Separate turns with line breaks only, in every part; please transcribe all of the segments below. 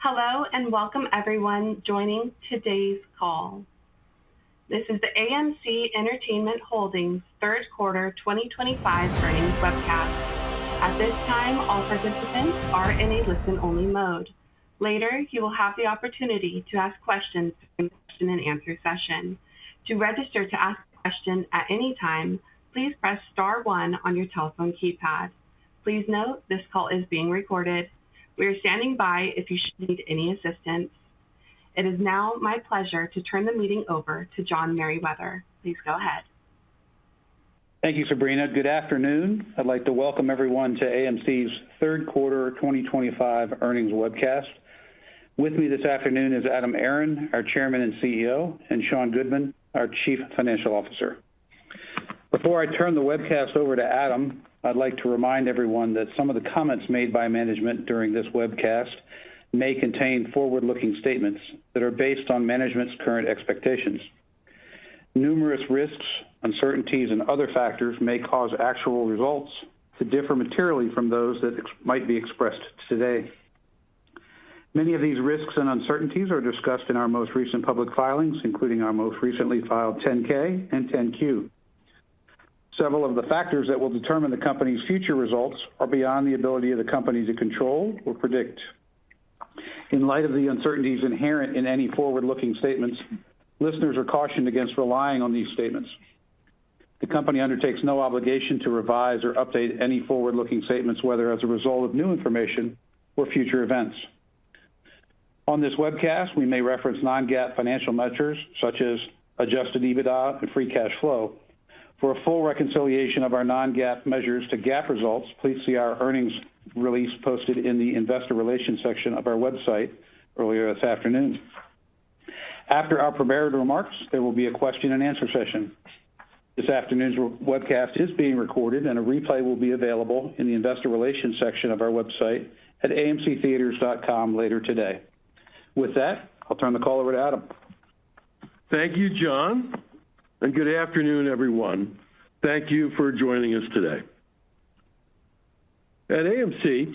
Hello and welcome everyone joining today's call. This is the AMC Entertainment Holdings third quarter 2025 earnings webcast. At this time, all participants are in a listen-only mode. Later, you will have the opportunity to ask questions during the question and answer session. To register to ask a question at any time, please press *1 on your telephone keypad. Please note this call is being recorded. We are standing by if you should need any assistance. It is now my pleasure to turn the meeting over to John Merriweather. Please go ahead.
Thank you, Sabrina. Good afternoon. I'd like to welcome everyone to AMC's third quarter 2025 earnings webcast. With me this afternoon is Adam Aron, our Chairman and CEO, and Sean Goodman, our Chief Financial Officer. Before I turn the webcast over to Adam, I'd like to remind everyone that some of the comments made by management during this webcast may contain forward-looking statements that are based on management's current expectations. Numerous risks, uncertainties, and other factors may cause actual results to differ materially from those that might be expressed today. Many of these risks and uncertainties are discussed in our most recent public filings, including our most recently filed 10-K and 10-Q. Several of the factors that will determine the company's future results are beyond the ability of the company to control or predict. In light of the uncertainties inherent in any forward-looking statements, listeners are cautioned against relying on these statements. The company undertakes no obligation to revise or update any forward-looking statements, whether as a result of new information or future events. On this webcast, we may reference non-GAAP financial measures such as adjusted EBITDA and free cash flow. For a full reconciliation of our non-GAAP measures to GAAP results, please see our earnings release posted in the Investor Relations section of our website earlier this afternoon. After our prepared remarks, there will be a question and answer session. This afternoon's webcast is being recorded, and a replay will be available in the Investor Relations section of our website at amctheaters.com later today. With that, I'll turn the call over to Adam.
Thank you, John. And good afternoon, everyone. Thank you for joining us today. At AMC,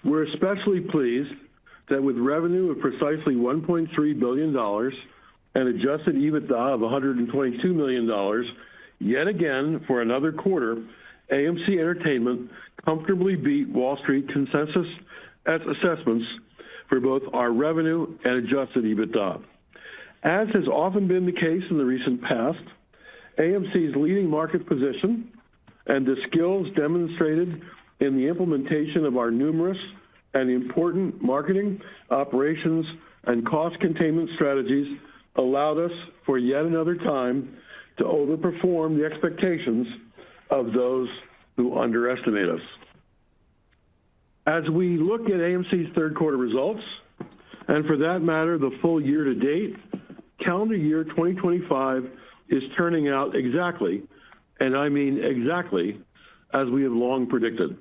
we're especially pleased that with revenue of precisely $1.3 billion and adjusted EBITDA of $122 million, yet again for another quarter, AMC Entertainment comfortably beat Wall Street consensus assessments for both our revenue and adjusted EBITDA. As has often been the case in the recent past, AMC's leading market position and the skills demonstrated in the implementation of our numerous and important marketing, operations, and cost containment strategies allowed us for yet another time to overperform the expectations of those who underestimate us. As we look at AMC's third quarter results, and for that matter, the full year to date, calendar year 2025 is turning out exactly, and I mean exactly, as we have long predicted.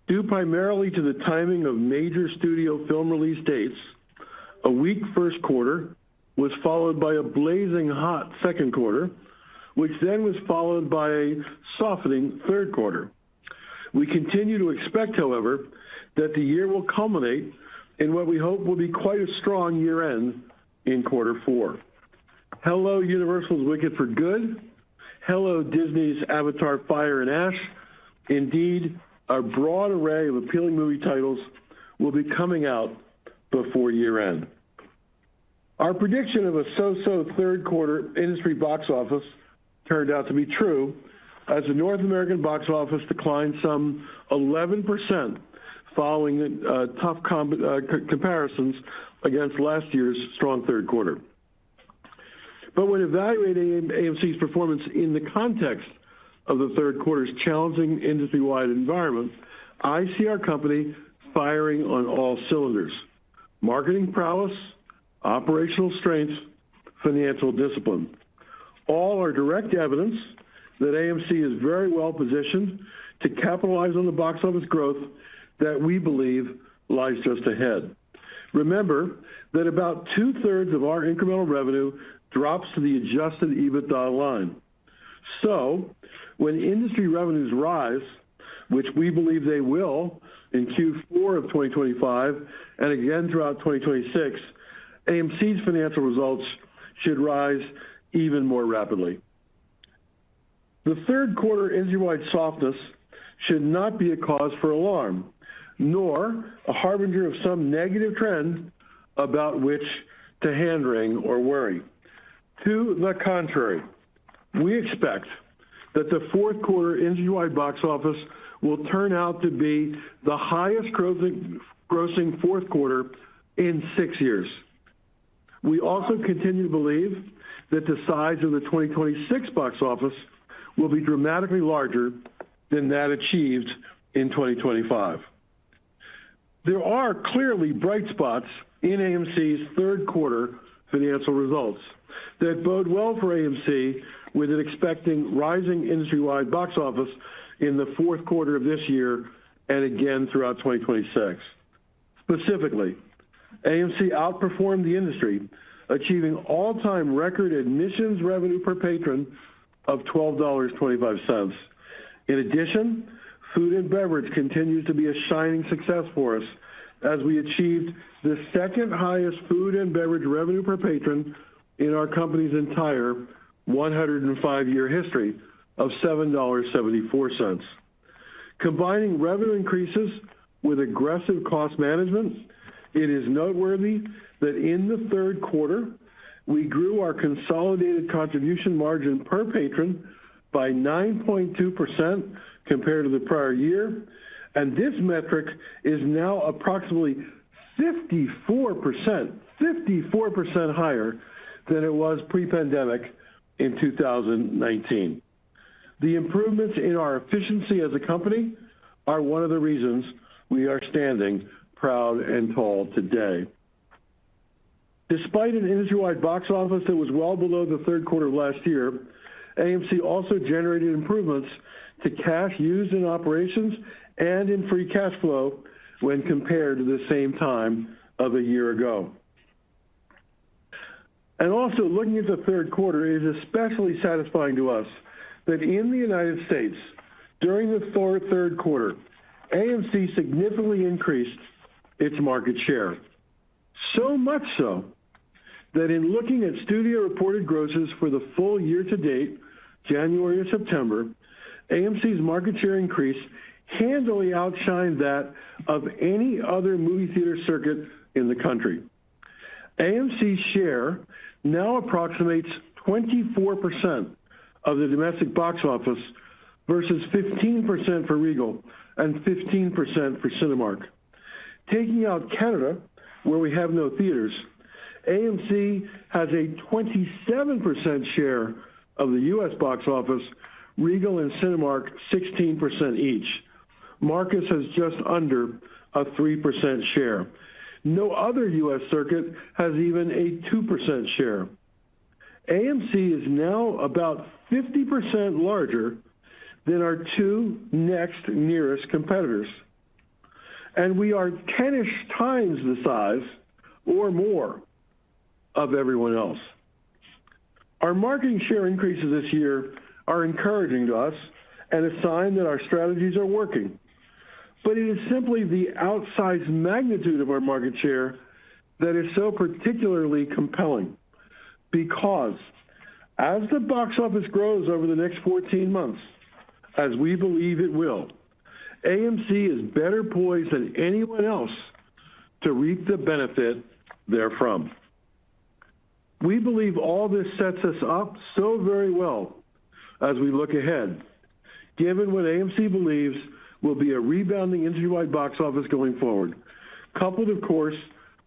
Due primarily to the timing of major studio film release dates, a weak first quarter was followed by a blazing hot second quarter, which then was followed by a softening third quarter. We continue to expect, however, that the year will culminate in what we hope will be quite a strong year-end in quarter four. Hello, Universal's Wicked for Good. Hello, Disney's Avatar Fire and Ash. Indeed, a broad array of appealing movie titles will be coming out before year-end. Our prediction of a so-so third quarter industry box office turned out to be true, as the North American box office declined some 11% following tough comparisons against last year's strong third quarter. But when evaluating AMC's performance in the context of the third quarter's challenging industry-wide environment, I see our company firing on all cylinders: marketing prowess, operational strength, financial discipline. All are direct evidence that AMC is very well positioned to capitalize on the box office growth that we believe lies just ahead. Remember that about two-thirds of our incremental revenue drops to the adjusted EBITDA line. So, when industry revenues rise, which we believe they will in Q4 of 2025 and again throughout 2026, AMC's financial results should rise even more rapidly. The third quarter industry-wide softness should not be a cause for alarm, nor a harbinger of some negative trend about which to hand-wring or worry. To the contrary, we expect that the fourth quarter industry-wide box office will turn out to be the highest grossing fourth quarter in 6 years. We also continue to believe that the size of the 2026 box office will be dramatically larger than that achieved in 2025. There are clearly bright spots in AMC's third quarter financial results that bode well for AMC, with it expecting rising industry-wide box office in the fourth quarter of this year and again throughout 2026. Specifically, AMC outperformed the industry, achieving all-time record admissions revenue per patron of $12.25. In addition, food and beverage continues to be a shining success for us, as we achieved the second highest food and beverage revenue per patron in our company's entire 105-year history of $7.74. Combining revenue increases with aggressive cost management, it is noteworthy that in the third quarter, we grew our consolidated contribution margin per patron by 9.2% compared to the prior year, and this metric is now approximately 54% higher than it was pre-pandemic in 2019. The improvements in our efficiency as a company are one of the reasons we are standing proud and tall today. Despite an industry-wide box office that was well below the third quarter of last year, AMC also generated improvements to cash used in operations and in free cash flow when compared to the same time of a year ago. And also, looking at the third quarter, it is especially satisfying to us that in the United States, during the third quarter, AMC significantly increased its market share. So much so that in looking at studio-reported grosses for the full year to date, January and September, AMC's market share increase handily outshined that of any other movie theater circuit in the country. AMC's share now approximates 24% of the domestic box office versus 15% for Regal and 15% for Cinemark. Taking out Canada, where we have no theaters, AMC has a 27% share of the U.S. box office, Regal and Cinemark 16% each. Marcus has just under a 3% share. No other U.S. circuit has even a 2% share. AMC is now about 50% larger than our two next nearest competitors. And we are 10-ish times the size or more of everyone else. Our marketing share increases this year are encouraging to us and a sign that our strategies are working. But it is simply the outsized magnitude of our market share that is so particularly compelling, because as the box office grows over the next 14 months, as we believe it will, AMC is better poised than anyone else to reap the benefit therefrom. We believe all this sets us up so very well as we look ahead, given what AMC believes will be a rebounding industry-wide box office going forward, coupled, of course,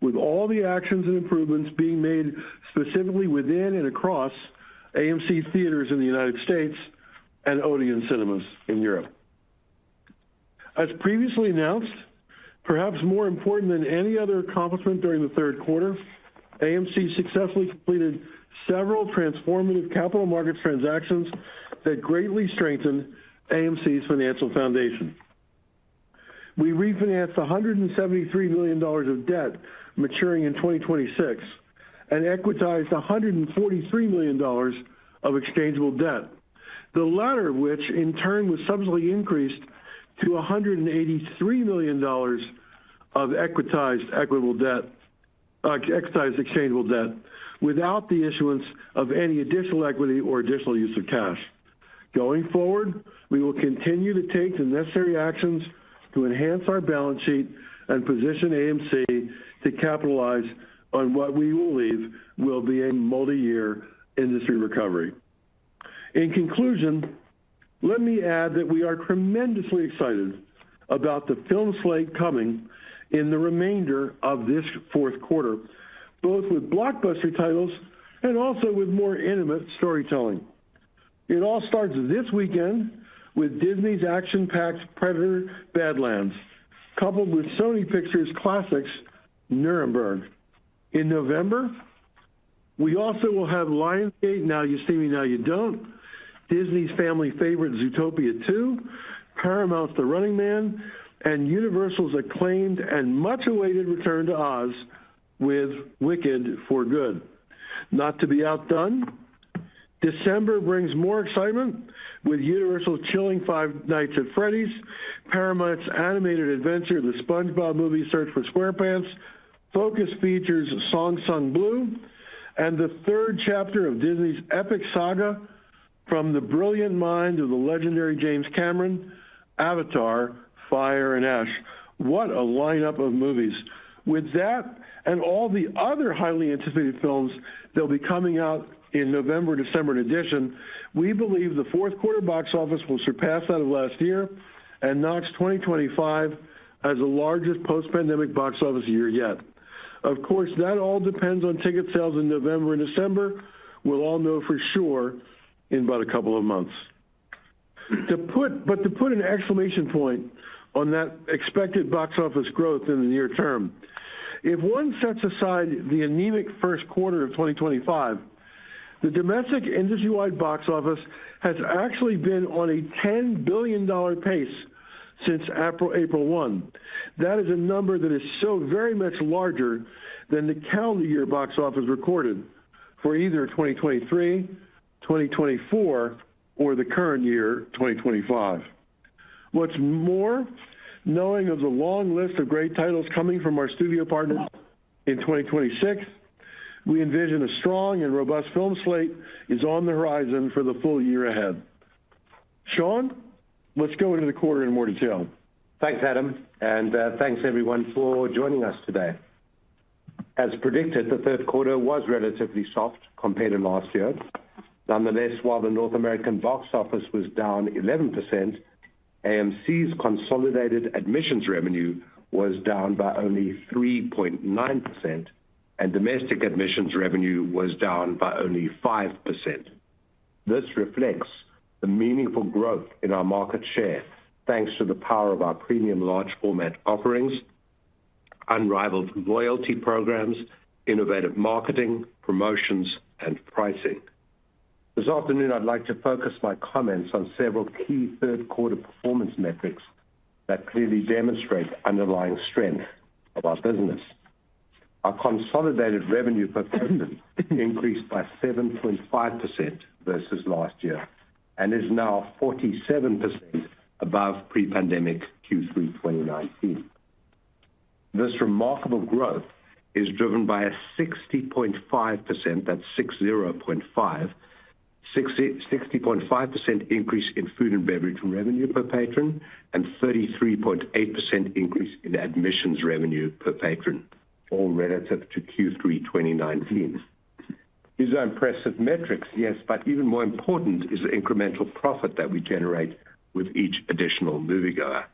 with all the actions and improvements being made specifically within and across AMC theaters in the United States and Odeon cinemas in Europe. As previously announced, perhaps more important than any other accomplishment during the third quarter, AMC successfully completed several transformative capital markets transactions that greatly strengthened AMC's financial foundation. We refinanced $173 million of debt maturing in 2026 and equitized $143 million of exchangeable debt, the latter of which in turn was subsequently increased to $183 million of equitized exchangeable debt without the issuance of any additional equity or additional use of cash. Going forward, we will continue to take the necessary actions to enhance our balance sheet and position AMC to capitalize on what we believe will be a multi-year industry recovery. In conclusion, let me add that we are tremendously excited about the film slate coming in the remainder of this fourth quarter, both with blockbuster titles and also with more intimate storytelling. It all starts this weekend with Disney's action-packed Predator: Badlands, coupled with Sony Pictures' classics Nuremberg. In November, we also will have Lionsgate, Now You See Me, Now You Don't, Disney's family favorite Zootopia 2, Paramount's The Running Man, and Universal's acclaimed and much-awaited return to Oz with Wicked for Good. Not to be outdone, December brings more excitement with Universal's chilling Five Nights at Freddy's, Paramount's animated adventure, The SpongeBob Movie: Search for SquarePants, Focus Features' Song Sung Blue, and the third chapter of Disney's epic saga from the brilliant mind of the legendary James Cameron, Avatar: Fire and Ash. What a lineup of movies. With that and all the other highly anticipated films that will be coming out in November, December in addition, we believe the fourth quarter box office will surpass that of last year and notch 2025 as the largest post-pandemic box office year yet. Of course, that all depends on ticket sales in November and December. We'll all know for sure in about a couple of months. To put an exclamation point on that expected box office growth in the near term, if one sets aside the anemic first quarter of 2025, the domestic industry-wide box office has actually been on a $10 billion pace since April 1. That is a number that is so very much larger than the calendar year box office recorded for either 2023, 2024, or the current year, 2025. What's more, knowing of the long list of great titles coming from our studio partners in 2026, we envision a strong and robust film slate is on the horizon for the full year ahead. Sean, let's go into the quarter in more detail.
Thanks, Adam, and thanks everyone for joining us today. As predicted, the third quarter was relatively soft compared to last year. Nonetheless, while the North American box office was down 11%, AMC's consolidated admissions revenue was down by only 3.9%, and domestic admissions revenue was down by only 5%. This reflects the meaningful growth in our market share, thanks to the power of our premium large format offerings, unrivaled loyalty programs, innovative marketing, promotions, and pricing. This afternoon, I'd like to focus my comments on several key third quarter performance metrics that clearly demonstrate underlying strength of our business. Our consolidated revenue per person increased by 7.5% versus last year and is now 47% above pre-pandemic Q3 2019. This remarkable growth is driven by a 60.5%, that's 60.5% increase in food and beverage revenue per patron and 33.8% increase in admissions revenue per patron, all relative to Q3 2019. These are impressive metrics, yes, but even more important is the incremental profit that we generate with each additional moviegoer.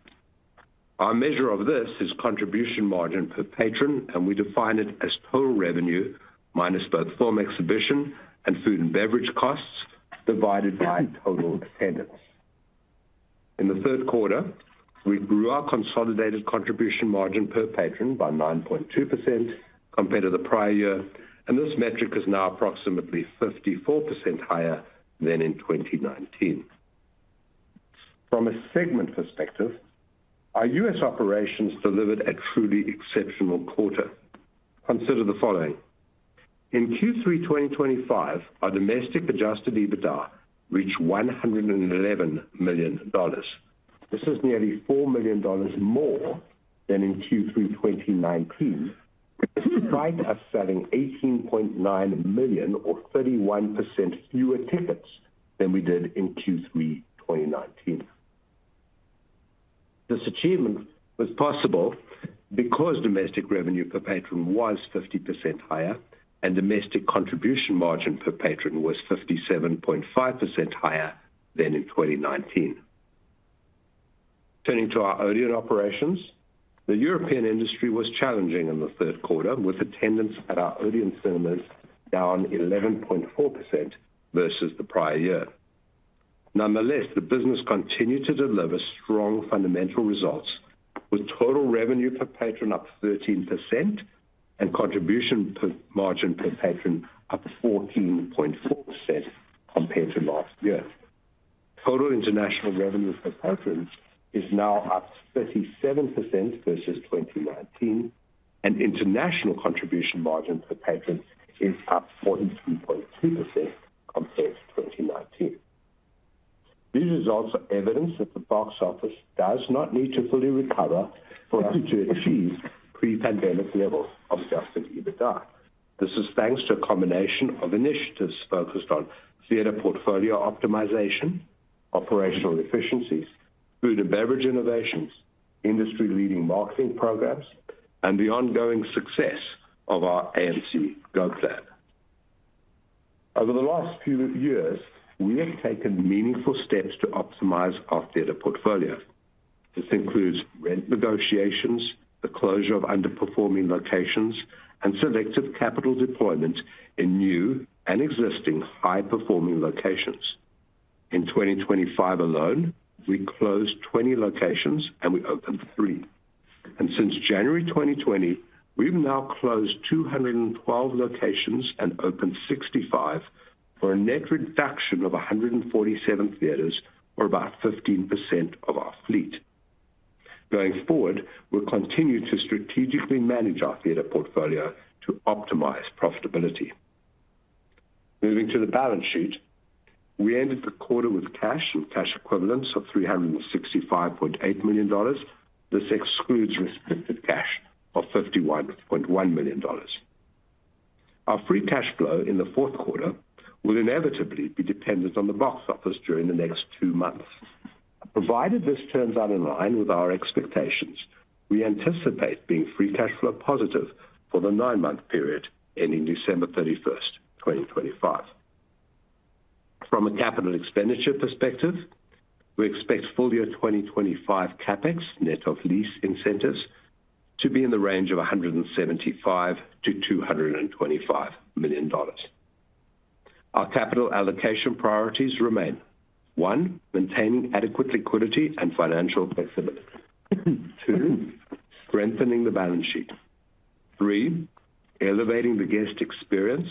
Our measure of this is contribution margin per patron, and we define it as total revenue minus both film exhibition and food and beverage costs divided by total attendance. In the third quarter, we grew our consolidated contribution margin per patron by 9.2% compared to the prior year, and this metric is now approximately 54% higher than in 2019. From a segment perspective, our U.S. operations delivered a truly exceptional quarter. Consider the following. In Q3 2025, our domestic adjusted EBITDA reached $111 million, This is nearly $4 million more than in Q3 2019, despite us selling 18.9 million or 31% fewer tickets than we did in Q3 2019. This achievement was possible because domestic revenue per patron was 50% higher and domestic contribution margin per patron was 57.5% higher than in 2019. Turning to our Odeon operations, the European industry was challenging in the third quarter, with attendance at our Odeon cinemas down 11.4% versus the prior year. Nonetheless, the business continued to deliver strong fundamental results, with total revenue per patron up 13% and contribution margin per patron up 14.4% compared to last year. Total international revenue per patron is now up 37% versus 2019, and international contribution margin per patron is up 42.2% compared to 2019. These results are evidence that the box office does not need to fully recover for us to achieve pre-pandemic levels of adjusted EBITDA. This is thanks to a combination of initiatives focused on theater portfolio optimization, operational efficiencies, food and beverage innovations, industry-leading marketing programs, and the ongoing success of our AMC Go Plan. Over the last few years, we have taken meaningful steps to optimize our theater portfolio. This includes rent negotiations, the closure of underperforming locations, and selective capital deployment in new and existing high-performing locations. In 2025 alone, we closed 20 locations and we opened 3. And since January 2020, we've now closed 212 locations and opened 65 for a net reduction of 147 theaters, or about 15% of our fleet. Going forward, we'll continue to strategically manage our theater portfolio to optimize profitability. Moving to the balance sheet, we ended the quarter with cash and cash equivalents of $365.8 million. This excludes restricted cash of $51.1 million. Our free cash flow in the fourth quarter will inevitably be dependent on the box office during the next 2 months. Provided this turns out in line with our expectations, we anticipate being free cash flow positive for the 9-month period ending December 31st, 2025. From a capital expenditure perspective, we expect full year 2025 CapEx, net of lease incentives, to be in the range of $175 to $225 million. Our capital allocation priorities remain: 1, maintaining adequate liquidity and financial flexibility. 2, strengthening the balance sheet. 3, elevating the guest experience.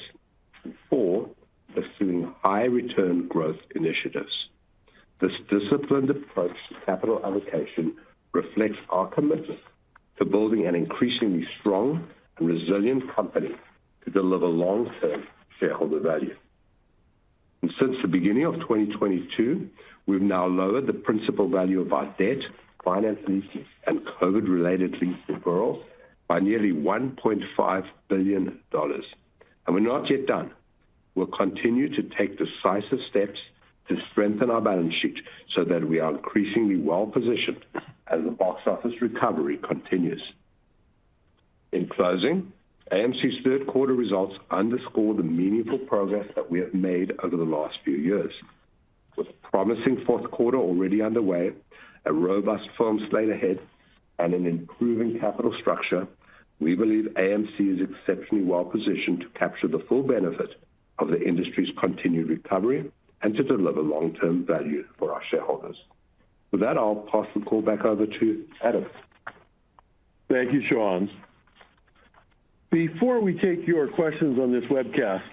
4, pursuing high-return growth initiatives. This disciplined approach to capital allocation reflects our commitment to building an increasingly strong and resilient company to deliver long-term shareholder value. And since the beginning of 2022, we've now lowered the principal value of our debt, finance leases, and COVID-related lease deferrals by nearly $1.5 billion. And we're not yet done. We'll continue to take decisive steps to strengthen our balance sheet so that we are increasingly well-positioned as the box office recovery continues. In closing, AMC's third quarter results underscore the meaningful progress that we have made over the last few years. With a promising fourth quarter already underway, a robust film slate ahead, and an improving capital structure, we believe AMC is exceptionally well-positioned to capture the full benefit of the industry's continued recovery and to deliver long-term value for our shareholders. With that, I'll pass the call back over to Adam.
Thank you, Sean. Before we take your questions on this webcast,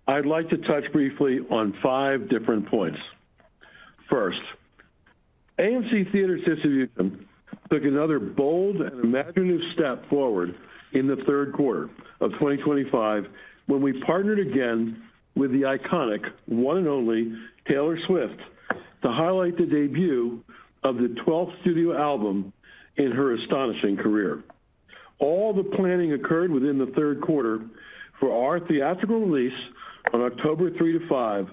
I'd like to touch briefly on 5 different points. First, AMC Theatres Distribution took another bold and imaginative step forward in the third quarter of 2025 when we partnered again with the iconic one and only Taylor Swift to highlight the debut of the 12th studio album in her astonishing career. All the planning occurred within the third quarter for our theatrical release on October 3 to 5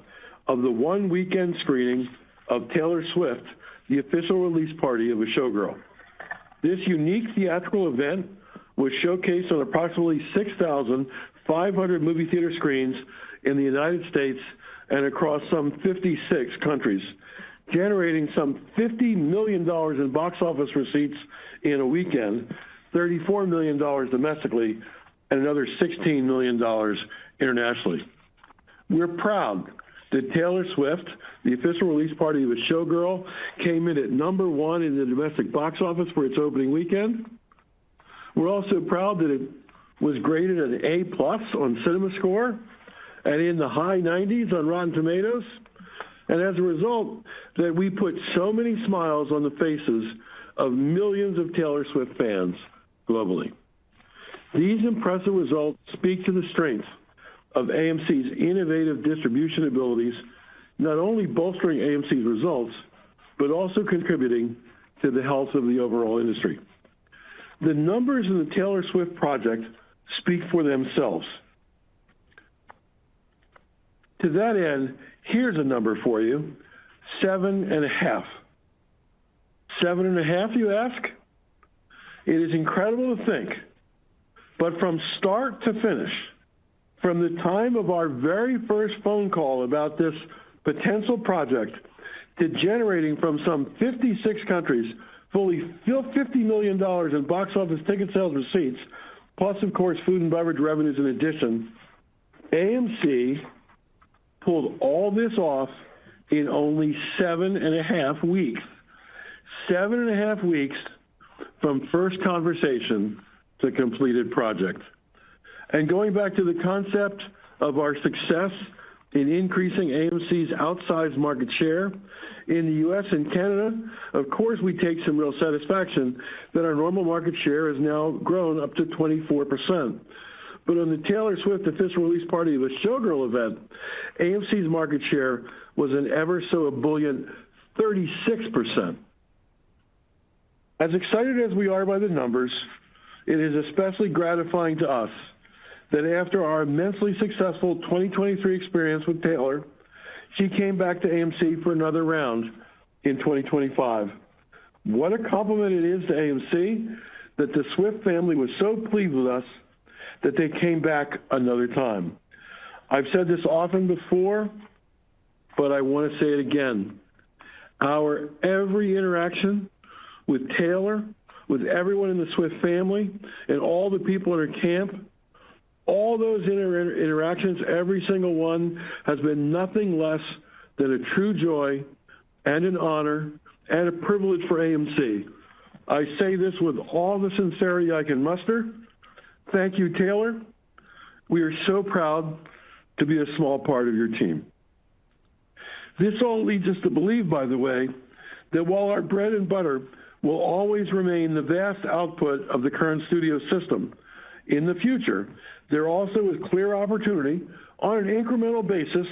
of the one weekend screening of Taylor Swift, the official release party of A Showgirl. This unique theatrical event was showcased on approximately 6,500 movie theater screens in the United States and across some 56 countries, generating some $50 million in box office receipts in a weekend, $34 million domestically, and another $16 million internationally. We're proud that Taylor Swift, the official release party of A Showgirl, came in at #1 in the domestic box office for its opening weekend. We're also proud that it was graded an A+ on CinemaScore and in the high 90s on Rotten Tomatoes. And as a result, that we put so many smiles on the faces of millions of Taylor Swift fans globally. These impressive results speak to the strength of AMC's innovative distribution abilities, not only bolstering AMC's results, but also contributing to the health of the overall industry. The numbers in the Taylor Swift project speak for themselves. To that end, here's a number for you, 7.5. 7.5, you ask? It is incredible to think, but from start to finish, from the time of our very first phone call about this potential project to generating from some 56 countries fully $50 million in box office ticket sales receipts, plus, of course, food and beverage revenues in addition, AMC pulled all this off in only 7.5 weeks. 7.5 weeks from first conversation to completed project. And going back to the concept of our success in increasing AMC's outsized market share in the U.S. and Canada, of course we take some real satisfaction that our normal market share has now grown up to 24%. But on the Taylor Swift official release party of A Showgirl event, AMC's market share was an ever so ebullient 36%. As excited as we are by the numbers, it is especially gratifying to us that after our immensely successful 2023 experience with Taylor, she came back to AMC for another round in 2025. What a compliment it is to AMC that the Swift family was so pleased with us that they came back another time. I've said this often before, but I want to say it again. Our every interaction with Taylor, with everyone in the Swift family, and all the people in her camp, all those interactions, every single one, has been nothing less than a true joy and an honor and a privilege for AMC. I say this with all the sincerity I can muster. Thank you, Taylor. We are so proud to be a small part of your team. This all leads us to believe, by the way, that while our bread and butter will always remain the vast output of the current studio system, in the future, there also is clear opportunity on an incremental basis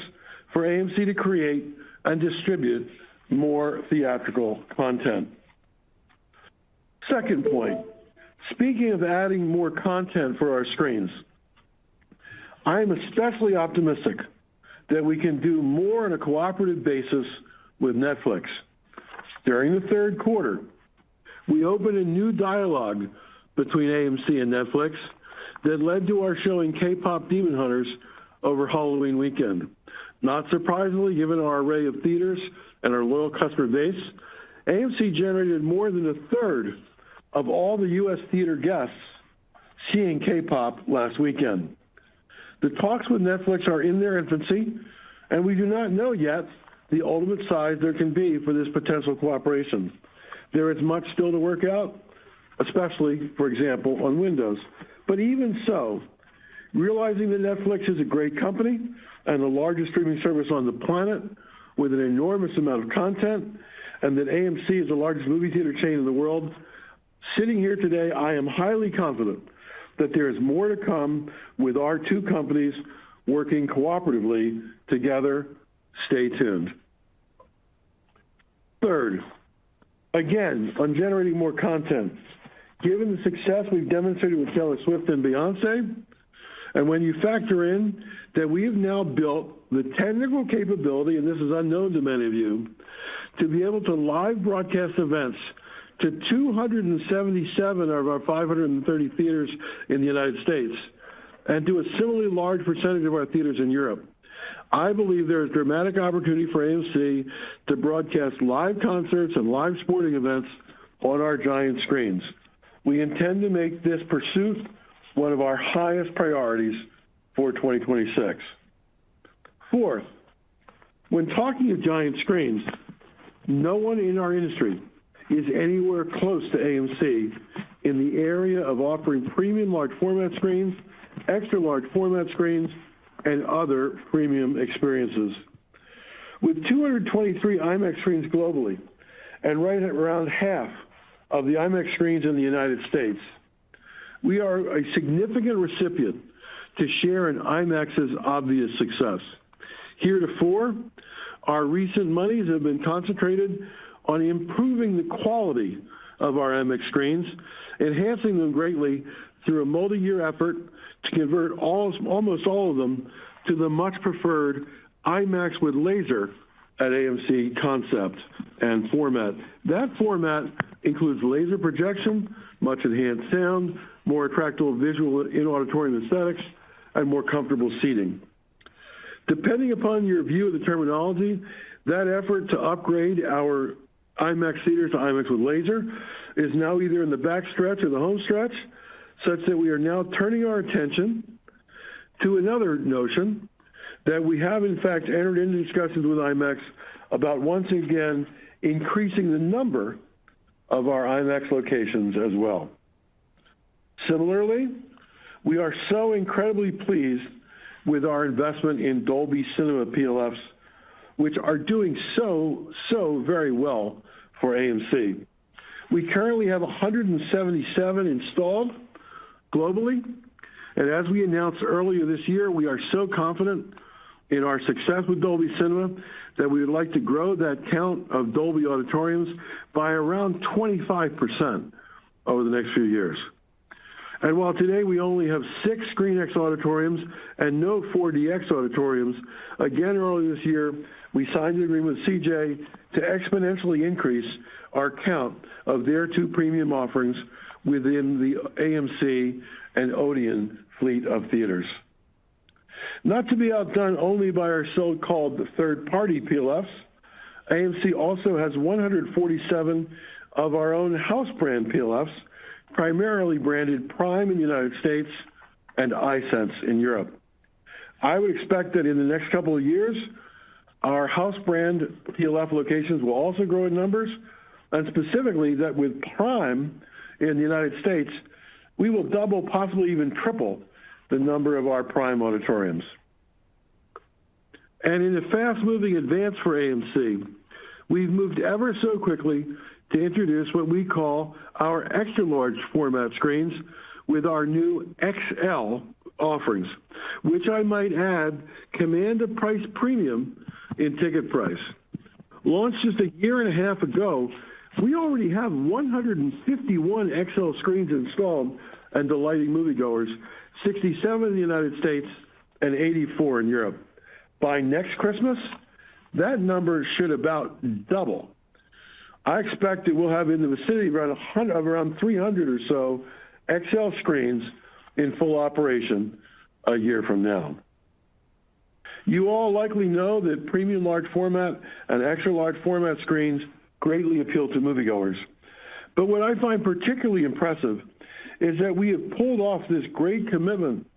for AMC to create and distribute more theatrical content. Second point, speaking of adding more content for our screens, I am especially optimistic that we can do more on a cooperative basis with Netflix. During the third quarter, we opened a new dialogue between AMC and Netflix that led to our showing K-pop Demon Hunters over Halloween weekend. Not surprisingly, given our array of theaters and our loyal customer base, AMC generated more than a third of all the U.S. theater guests seeing K-pop last weekend. The talks with Netflix are in their infancy, and we do not know yet the ultimate size there can be for this potential cooperation. There is much still to work out, especially, for example, on Windows. But even so, realizing that Netflix is a great company and the largest streaming service on the planet with an enormous amount of content, and that AMC is the largest movie theater chain in the world, sitting here today, I am highly confident that there is more to come with our two companies working cooperatively together. Stay tuned. Third, Again, on generating more content. Given the success we've demonstrated with Taylor Swift and Beyonce, and when you factor in that we have now built the technical capability, and this is unknown to many of you, to be able to live broadcast events to 277 of our 530 theaters in the United States, and to a similarly large percentage of our theaters in Europe. I believe there is dramatic opportunity for AMC to broadcast live concerts and live sporting events on our giant screens. We intend to make this pursuit one of our highest priorities for 2026. Fourth, when talking of giant screens, no one in our industry is anywhere close to AMC in the area of offering premium large format screens, extra large format screens, and other premium experiences. With 223 IMAX screens globally, and right at around half of the IMAX screens in the United States, we are a significant recipient to share in IMAX's obvious success. Heretofore, our recent monies have been concentrated on improving the quality of our IMAX screens, enhancing them greatly through a multi-year effort to convert almost all of them to the much preferred IMAX with laser at AMC concept and format. That format includes laser projection, much enhanced sound, more attractive visual in-auditorium aesthetics, and more comfortable seating. Depending upon your view of the terminology, that effort to upgrade our IMAX theaters to IMAX with laser is now either in the back stretch or the home stretch, such that we are now turning our attention to another notion that we have in fact entered into discussions with IMAX about once again increasing the number of our IMAX locations as well. Similarly, we are so incredibly pleased with our investment in Dolby Cinema PLFs, which are doing so very well for AMC. We currently have 177 installed globally, and as we announced earlier this year, we are so confident in our success with Dolby Cinema that we would like to grow that count of Dolby auditoriums by around 25% over the next few years. And while today we only have 6 ScreenX auditoriums and no 4DX auditoriums, again earlier this year we signed an agreement with CJ to exponentially increase our count of their 2 premium offerings within the AMC and Odeon fleet of theaters. Not to be outdone only by our so-called third-party PLFs, AMC also has 147 of our own house brand PLFs, primarily branded Prime in the United States and iSense in Europe. I would expect that in the next couple of years, our house brand PLF locations will also grow in numbers, and specifically that with Prime in the United States, we will double, possibly even triple, the number of our Prime auditoriums. And in a fast-moving advance for AMC, we've moved ever so quickly to introduce what we call our extra-large format screens with our new XL offerings, which I might add command a price premium in ticket price. Launched just a year and a half ago, we already have 151 XL screens installed and delighting moviegoers, 67 in the United States and 84 in Europe. By next Christmas, that number should about double. I expect that we'll have in the vicinity of around 300 or so XL screens in full operation a year from now. You all likely know that premium large format and extra large format screens greatly appeal to moviegoers. But what I find particularly impressive is that we have pulled off this great commitment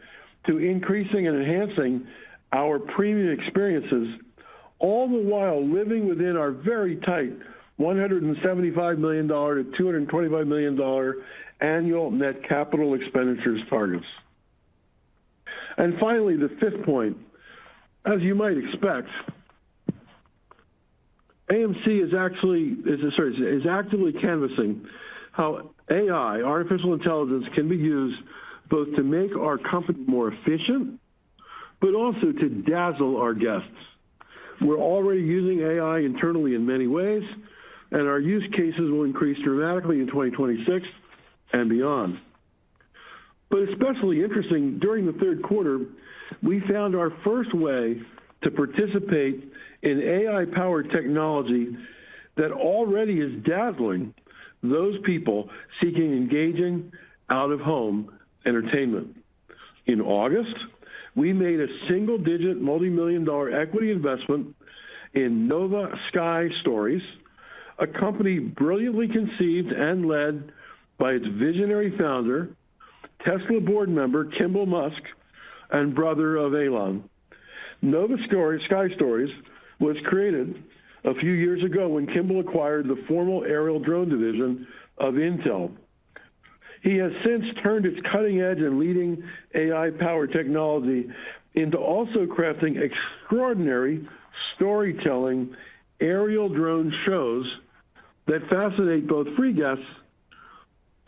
to increasing and enhancing our premium experiences, all the while living within our very tight $175 million to $225 million annual net capital expenditures targets. And finally, the fifth point, as you might expect, AMC is actively canvassing how AI, artificial intelligence, can be used both to make our company more efficient, but also to dazzle our guests. We're already using AI internally in many ways, and our use cases will increase dramatically in 2026 and beyond. But especially interesting, during the third quarter, we found our first way to participate in AI-powered technology that already is dazzling those people seeking engaging out-of-home entertainment. In August, we made a single-digit multi-million-dollar equity investment in Nova Sky Stories, a company brilliantly conceived and led by its visionary founder, Tesla board member Kimball Musk, and brother of Elon. Nova Sky Stories was created a few years ago when Kimball acquired the former aerial drone division of Intel. He has since turned its cutting-edge and leading AI-powered technology into also crafting extraordinary storytelling aerial drone shows that fascinate both free guests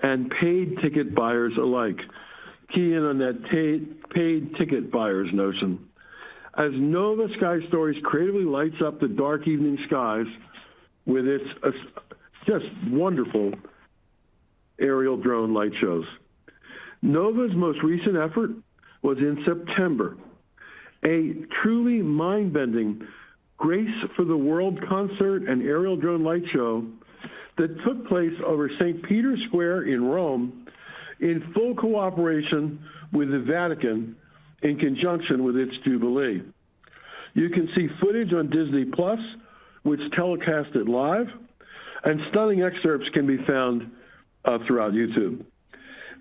and paid ticket buyers alike. Key in on that paid ticket buyers notion. As Nova Sky Stories creatively lights up the dark evening skies with its just wonderful aerial drone light shows. Nova's most recent effort was in September, a truly mind-bending Grace for the World concert and aerial drone light show that took place over St. Peter's Square in Rome in full cooperation with the Vatican in conjunction with its Jubilee. You can see footage on Disney Plus, which telecast it live, and stunning excerpts can be found throughout YouTube.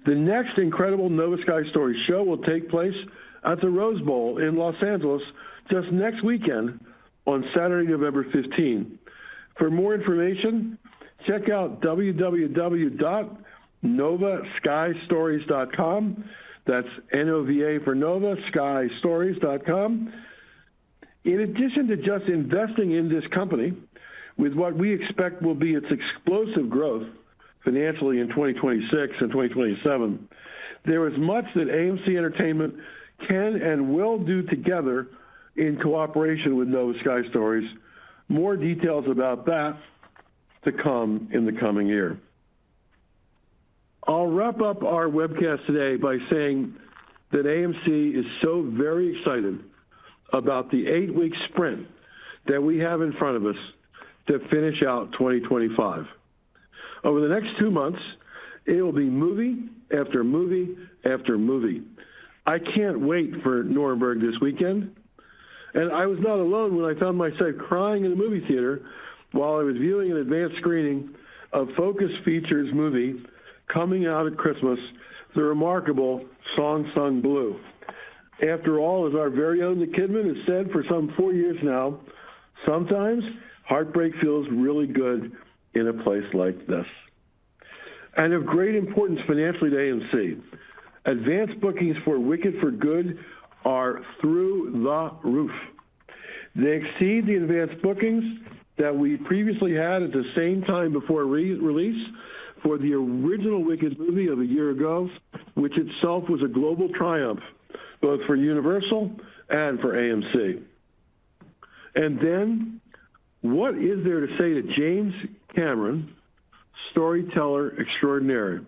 The next incredible Nova Sky Story show will take place at the Rose Bowl in Los Angeles just next weekend on Saturday, November 15. For more information, check out www.novaskystories.com. That's Nova for Nova, skystories.com. In addition to just investing in this company with what we expect will be its explosive growth financially in 2026 and 2027, there is much that AMC Entertainment can and will do together in cooperation with Nova Sky Stories. More details about that to come in the coming year. I'll wrap up our webcast today by saying that AMC is so very excited about the 8-week sprint that we have in front of us to finish out 2025. Over the next 2 months, it will be movie after movie after movie. I can't wait for Nuremberg this weekend. And I was not alone when I found myself crying in the movie theater while I was viewing an advanced screening of Focus Features movie coming out at Christmas, the remarkable Song Sung Blue. After all, as our very own Nick Kidman has said for some 4 years now, sometimes heartbreak feels really good in a place like this. And of great importance financially to AMC, advanced bookings for Wicked for Good are through the roof. They exceed the advanced bookings that we previously had at the same time before release for the original Wicked movie of a year ago, which itself was a global triumph, both for Universal and for AMC. And then, what is there to say to James Cameron, storyteller extraordinaire?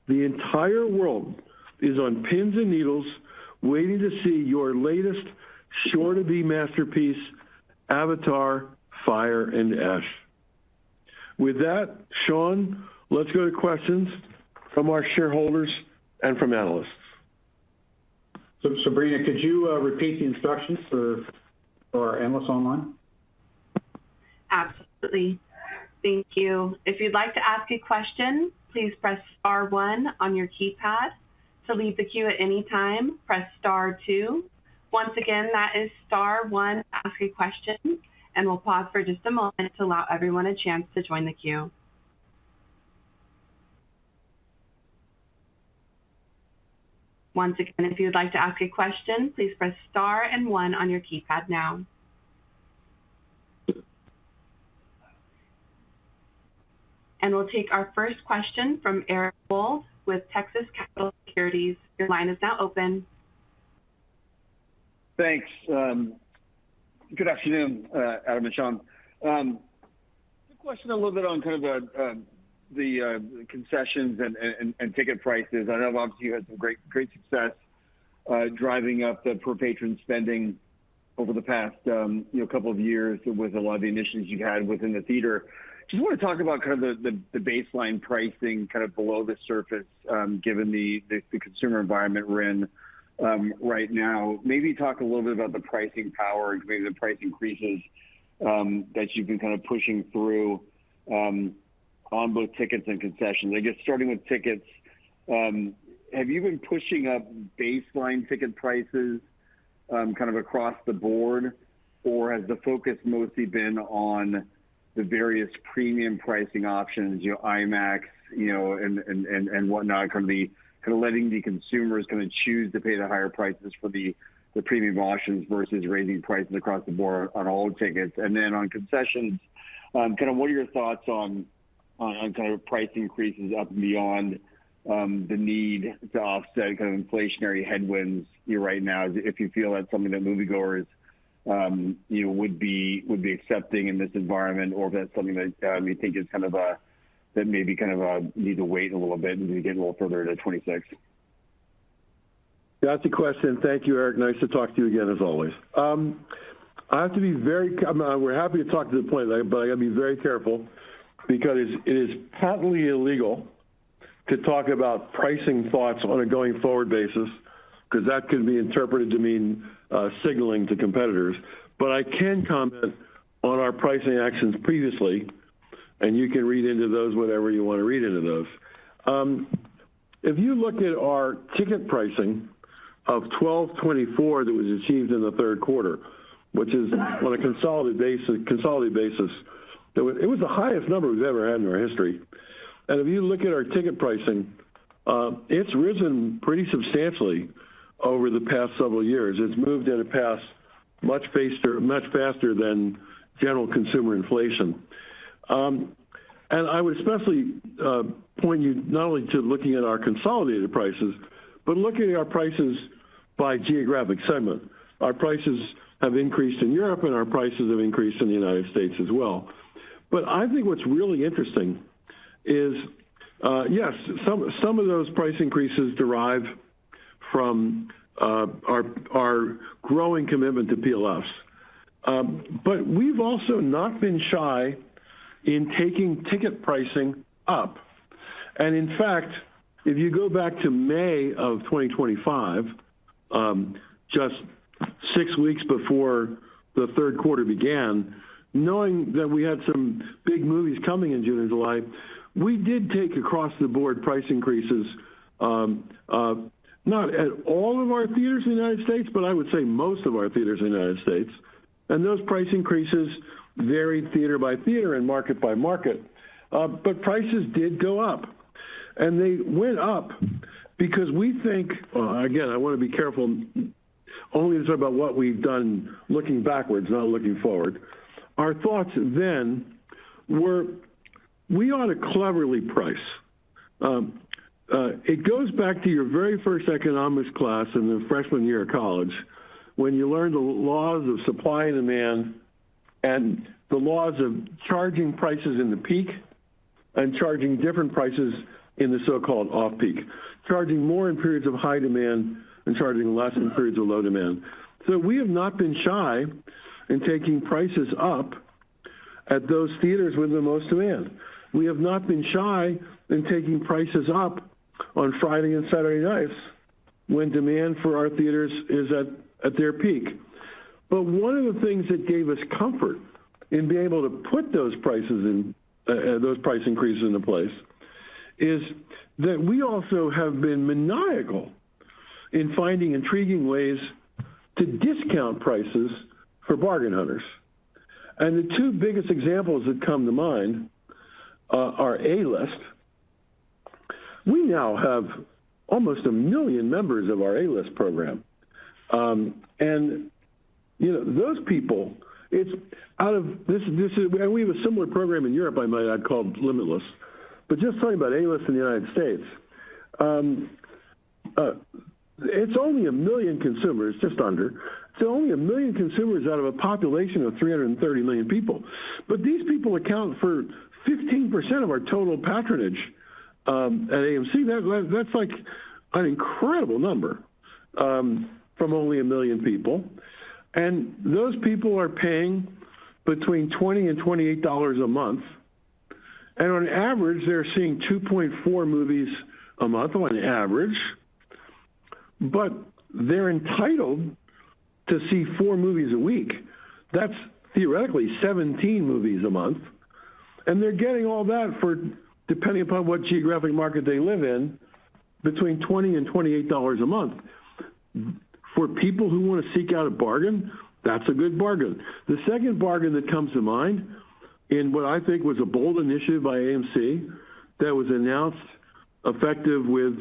The entire world is on pins and needles waiting to see your latest sure-to-be masterpiece, Avatar, Fire and Ash. With that, Sean, let's go to questions from our shareholders and from analysts.
So, Sabrina, could you repeat the instructions for our analysts online?
Absolutely. Thank you. If you'd like to ask a question, please press star 1 on your keypad. To leave the queue at any time, press star 2. Once again, that is star 1 to ask a question, and we'll pause for just a moment to allow everyone a chance to join the queue. Once again, if you would like to ask a question, please press star and 1 on your keypad now. And we'll take our first question from Eric Wold with Texas Capital Securities. Your line is now open.
Thanks. Good afternoon, Adam and Sean. question a little bit on kind of the concessions and ticket prices. I know obviously you had some great success driving up the per patron spending over the past couple of years with a lot of the initiatives you had within the theater. Just want to talk about kind of the baseline pricing kind of below the surface, given the consumer environment we're in right now. Maybe talk a little bit about the pricing power, maybe the price increases that you've been kind of pushing through on both tickets and concessions. I guess starting with tickets, have you been pushing up baseline ticket prices kind of across the board, or has the focus mostly been on the various premium pricing options, IMAX, and whatnot, kind of letting the consumers kind of choose to pay the higher prices for the premium options versus raising prices across the board on all tickets? And then on concessions, kind of what are your thoughts on kind of price increases up and beyond the need to offset kind of inflationary headwinds right now, if you feel that's something that moviegoers would be accepting in this environment, or if that's something that you think is kind of that maybe kind of need to wait a little bit and get a little further to 26?
That's the question. Thank you, Eric. Nice to talk to you again, as always. I have to be we're happy to talk to the point, but I got to be very careful, because it is patently illegal to talk about pricing thoughts on a going forward basis, because that could be interpreted to mean signaling to competitors. But I can comment on our pricing actions previously, and you can read into those whatever you want to read into those. If you look at our ticket pricing of $12.24 that was achieved in the third quarter, which is on a consolidated basis, it was the highest number we've ever had in our history. And if you look at our ticket pricing, it's risen pretty substantially over the past several years. It's moved at a pace much faster than general consumer inflation. And I would especially point you not only to looking at our consolidated prices, but looking at our prices by geographic segment. Our prices have increased in Europe, and our prices have increased in the United States as well. But I think what's really interesting is, yes, some of those price increases derive from our growing commitment to PLFs. But we've also not been shy in taking ticket pricing up. And in fact, if you go back to May of 2025, just 6 weeks before the third quarter began, knowing that we had some big movies coming in June and July, we did take across-the-board price increases, not at all of our theaters in the United States, but I would say most of our theaters in the United States. And those price increases varied theater by theater and market by market. But prices did go up. And they went up because we think, again, I want to be careful only to talk about what we've done looking backwards, not looking forward. Our thoughts then were, we ought to cleverly price. It goes back to your very first economics class in the freshman year of college, when you learned the laws of supply and demand and the laws of charging prices in the peak and charging different prices in the so-called off-peak, charging more in periods of high demand and charging less in periods of low demand. So we have not been shy in taking prices up at those theaters with the most demand. We have not been shy in taking prices up on Friday and Saturday nights when demand for our theaters is at their peak. But one of the things that gave us comfort in being able to put those price increases into place is that we also have been maniacal in finding intriguing ways to discount prices for bargain hunters. And the two biggest examples that come to mind are A-List. We now have almost 1 million members of our A-List program. And, those people, it's out of this is, and we have a similar program in Europe, I might add, called Limitless. But just talking about A-List in the United States, it's only 1 million consumers, just under. It's So only 1 million consumers out of a population of 330 million people. But these people account for 15% of our total patronage at AMC. That's like an incredible number from only 1 million people. And those people are paying between $20 and $28 a month. And on average, they're seeing 2.4 movies a month on average. But they're entitled to see 4 movies a week. That's theoretically 17 movies a month. And they're getting all that for, depending upon what geographic market they live in, between $20 and $28 a month. For people who want to seek out a bargain, that's a good bargain. The second bargain that comes to mind, in what I think was a bold initiative by AMC that was announced effective with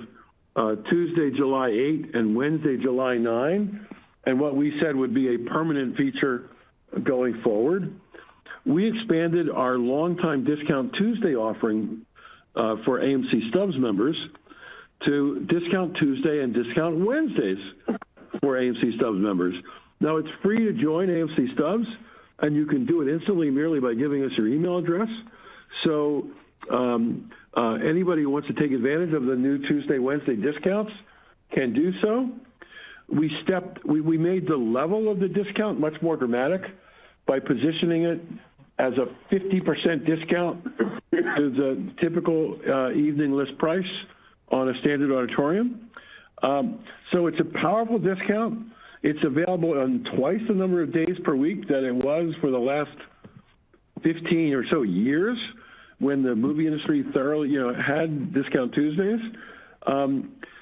Tuesday, July 8 and Wednesday, July 9, and what we said would be a permanent feature going forward. We expanded our longtime Discount Tuesday offering for AMC Stubs members to Discount Tuesday and Discount Wednesdays for AMC Stubs members. Now, it's free to join AMC Stubs, and you can do it instantly merely by giving us your email address. So anybody who wants to take advantage of the new Tuesday, Wednesday discounts can do so. We made the level of the discount much more dramatic by positioning it as a 50% discount to the typical evening list price on a standard auditorium. So it's a powerful discount. It's available on twice the number of days per week that it was for the last 15 or so years when the movie industry thoroughly, had Discount Tuesdays.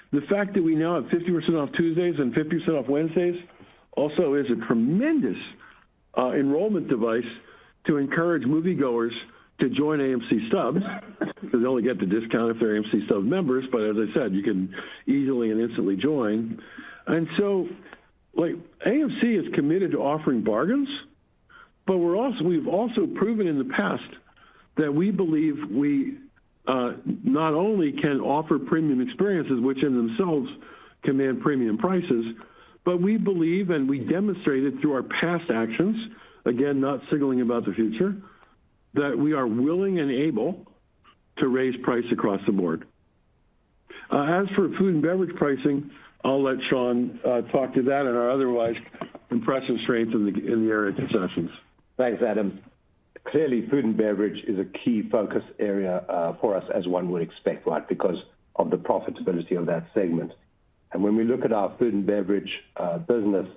The fact that we now have 50% off Tuesdays and 50% off Wednesdays also is a tremendous enrollment device to encourage moviegoers to join AMC Stubs, because they only get the discount if they're AMC Stubs members, but as I said, you can easily and instantly join. And so, AMC is committed to offering bargains, but we've also proven in the past that we believe we not only can offer premium experiences, which in themselves command premium prices, but we believe, and we demonstrated through our past actions, again, not signaling about the future, that we are willing and able to raise price across the board. As for food and beverage pricing, I'll let Sean talk to that and our otherwise impressive strength in the area of concessions.
Thanks, Adam. Clearly, food and beverage is a key focus area for us, as one would expect, right, because of the profitability of that segment. And when we look at our food and beverage business,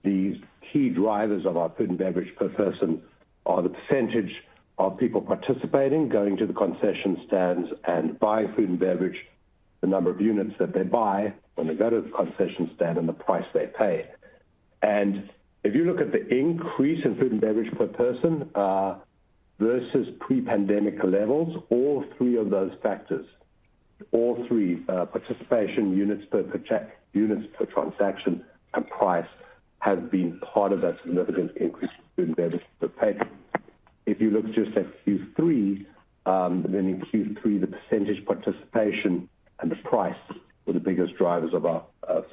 the key drivers of our food and beverage per person are the percentage of people participating, going to the concession stands and buying food and beverage, the number of units that they buy when they go to the concession stand, and the price they pay. And if you look at the increase in food and beverage per person versus pre-pandemic levels, all three of those factors, participation, units per transaction, and price, have been part of that significant increase in food and beverage per patron. If you look just at Q3, then in Q3, the percentage participation and the price were the biggest drivers of our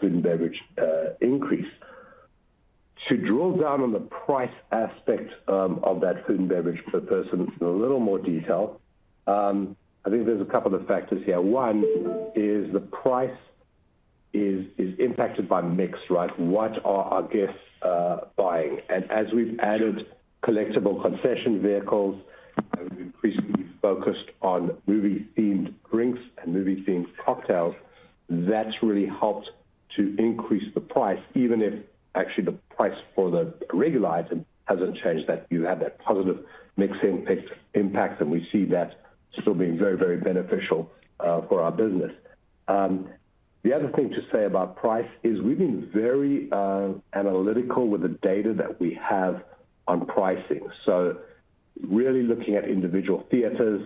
food and beverage increase. To drill down on the price aspect of that food and beverage per person in a little more detail, I think there's a couple of factors here. One is the price is impacted by mix, right? What are our guests buying? And as we've added collectible concession vehicles, and we've increasingly focused on movie-themed drinks and movie-themed cocktails, that's really helped to increase the price, even if actually the price for the regular item hasn't changed. That you have that positive mix impact, and we see that still being very, very beneficial for our business. The other thing to say about price is we've been very analytical with the data that we have on pricing. So really looking at individual theaters,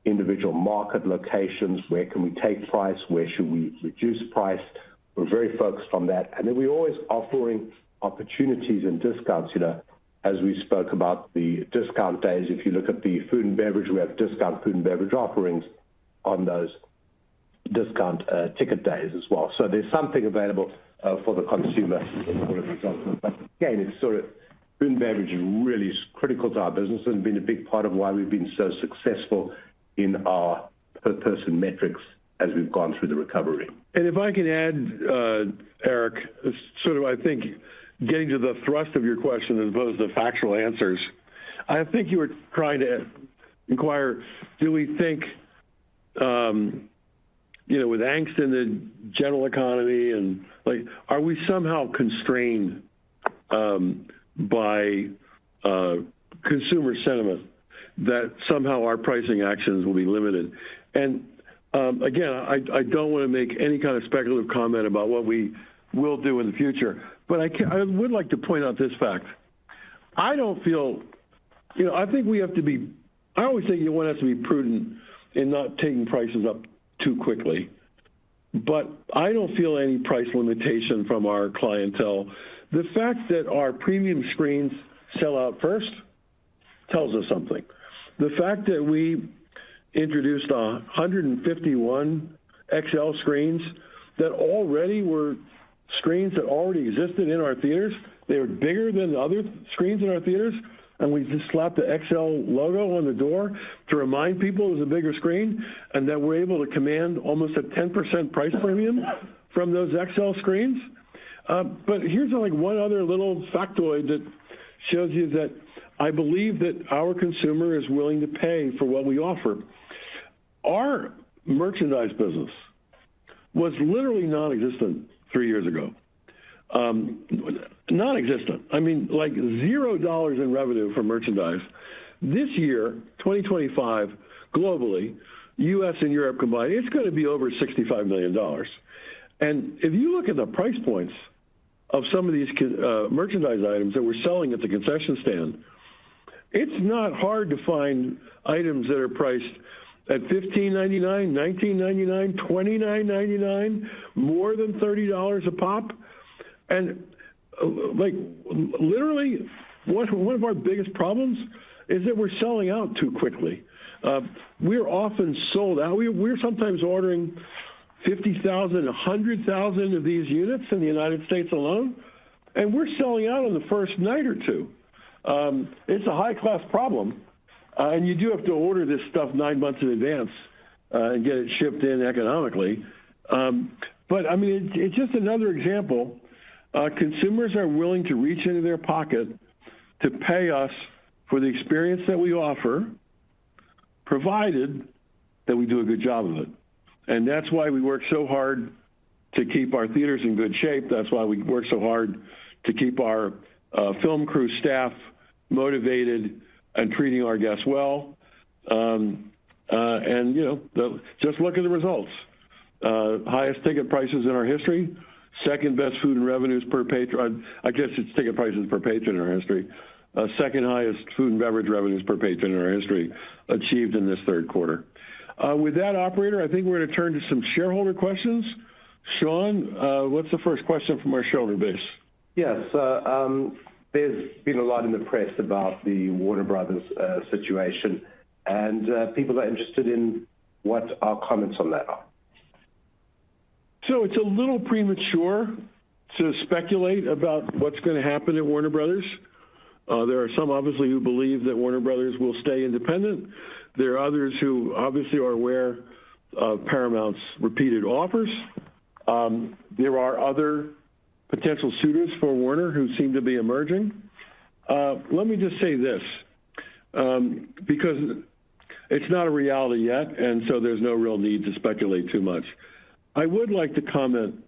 individual market locations, where can we take price, where should we reduce price. We're very focused on that. And then we're always offering opportunities and discounts, as we spoke about the discount days. If you look at the food and beverage, we have discount food and beverage offerings on those. discount ticket days as well. So there's something available for the consumer in all of these offers. But again, it's sort of food and beverage is really critical to our business and been a big part of why we've been so successful in our per-person metrics as we've gone through the recovery.
And if I can add, Eric, sort of, I think, getting to the thrust of your question as opposed to factual answers, I think you were trying to inquire, do we think, with angst in the general economy and are we somehow constrained by consumer sentiment that somehow our pricing actions will be limited? And again, I don't want to make any kind of speculative comment about what we will do in the future, but I would like to point out this fact. I don't feel, I think we have to be, I always think one has to be prudent in not taking prices up too quickly. But I don't feel any price limitation from our clientele. The fact that our premium screens sell out first tells us something. The fact that we introduced 151 XL screens that already were screens that already existed in our theaters. They were bigger than the other screens in our theaters, and we just slapped the XL logo on the door to remind people it was a bigger screen, and that we're able to command almost a 10% price premium from those XL screens. But here's one other little factoid that shows you that I believe that our consumer is willing to pay for what we offer. Our merchandise business was literally non-existent 3 years ago. Non-existent. I mean, $0 in revenue from merchandise. This year, 2025, globally, U.S. and Europe combined, it's going to be over $65 million. And if you look at the price points of some of these merchandise items that we're selling at the concession stand, it's not hard to find items that are priced at $15.99, $19.99, $29.99, more than $30 a pop. And literally, one of our biggest problems is that we're selling out too quickly. We're often sold out. We're sometimes ordering 50,000, 100,000 of these units in the United States alone, and we're selling out on the first night or two. It's a high-class problem, and you do have to order this stuff 9 months in advance and get it shipped in economically. But, I mean, it's just another example. Consumers are willing to reach into their pocket to pay us for the experience that we offer, provided that we do a good job of it. And that's why we work so hard to keep our theaters in good shape. That's why we work so hard to keep our film crew staff motivated and treating our guests well. And, just look at the results. Highest ticket prices in our history, second best food and revenues per patron. I guess it's ticket prices per patron in our history. Second highest food and beverage revenues per patron in our history achieved in this third quarter. With that, operator, I think we're going to turn to some shareholder questions. Sean, what's the first question from our shareholder base?
Yes, there's been a lot in the press about the Warner Brothers situation, and people are interested in what our comments on that are.
So it's a little premature to speculate about what's going to happen at Warner Brothers. There are some, obviously, who believe that Warner Brothers will stay independent. There are others who obviously are aware of Paramount's repeated offers. There are other potential suitors for Warner who seem to be emerging. Let me just say this, because it's not a reality yet, and so there's no real need to speculate too much. I would like to comment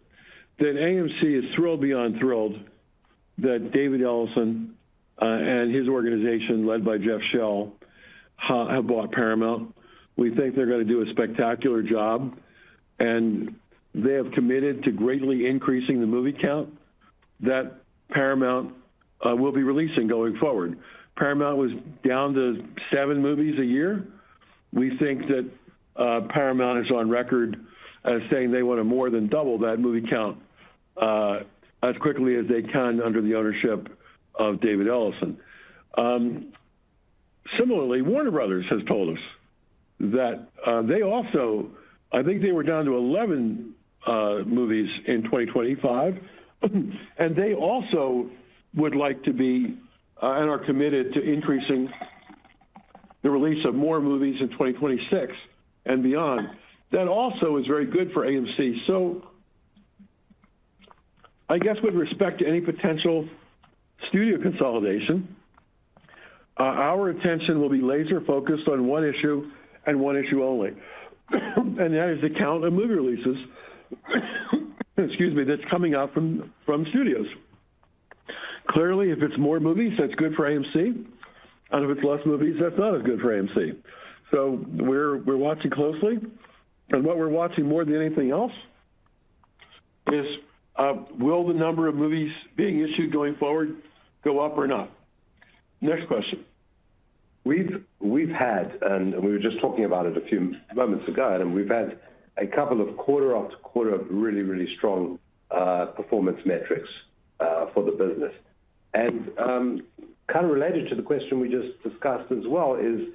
that AMC is thrilled beyond thrilled that David Ellison and his organization, led by Jeff Shell, have bought Paramount. We think they're going to do a spectacular job, and they have committed to greatly increasing the movie count that Paramount will be releasing going forward. Paramount was down to 7 movies a year. We think that Paramount is on record as saying they want to more than double that movie count as quickly as they can under the ownership of David Ellison. Similarly, Warner Brothers has told us that they also I think they were down to 11 movies in 2025, and they also would like to be and are committed to increasing the release of more movies in 2026 and beyond. That also is very good for AMC. So I guess with respect to any potential studio consolidation, our attention will be laser focused on one issue and one issue only, and that is the count of movie releases, excuse me, that's coming out from studios. Clearly, if it's more movies, that's good for AMC, and if it's less movies, that's not as good for AMC. So we're watching closely, and what we're watching more than anything else is will the number of movies being issued going forward go up or not? Next question.
We've had, and we were just talking about it a few moments ago, and we've had a couple of quarter after quarter of really, really strong performance metrics for the business. And kind of related to the question we just discussed as well is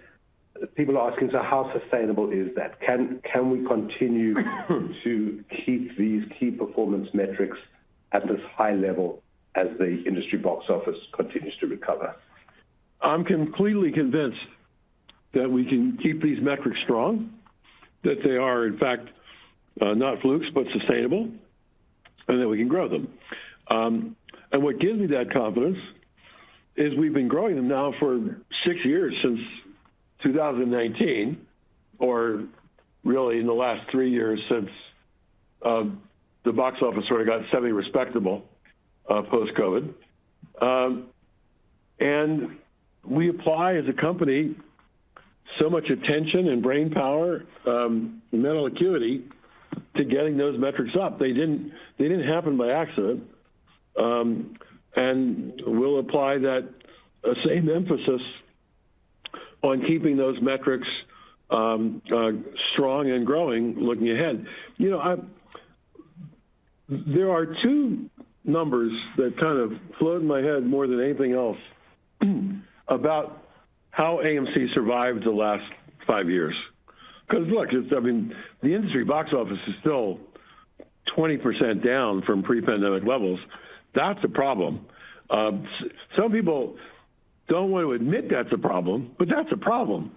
people are asking, so how sustainable is that? Can we continue to keep these key performance metrics at this high level as the industry box office continues to recover?
I'm completely convinced that we can keep these metrics strong, that they are, in fact, not flukes, but sustainable, and that we can grow them. And what gives me that confidence is we've been growing them now for 6 years, since 2019, or really in the last 3 years since the box office sort of got semi-respectable post-COVID. And we apply as a company so much attention and brain power, mental acuity to getting those metrics up. They didn't happen by accident. And we'll apply that same emphasis on keeping those metrics strong and growing looking ahead. You know, there are two numbers that kind of float in my head more than anything else about how AMC survived the last 5 years. Because look, the industry box office is still 20% down from pre-pandemic levels. That's a problem. Some people don't want to admit that's a problem, but that's a problem.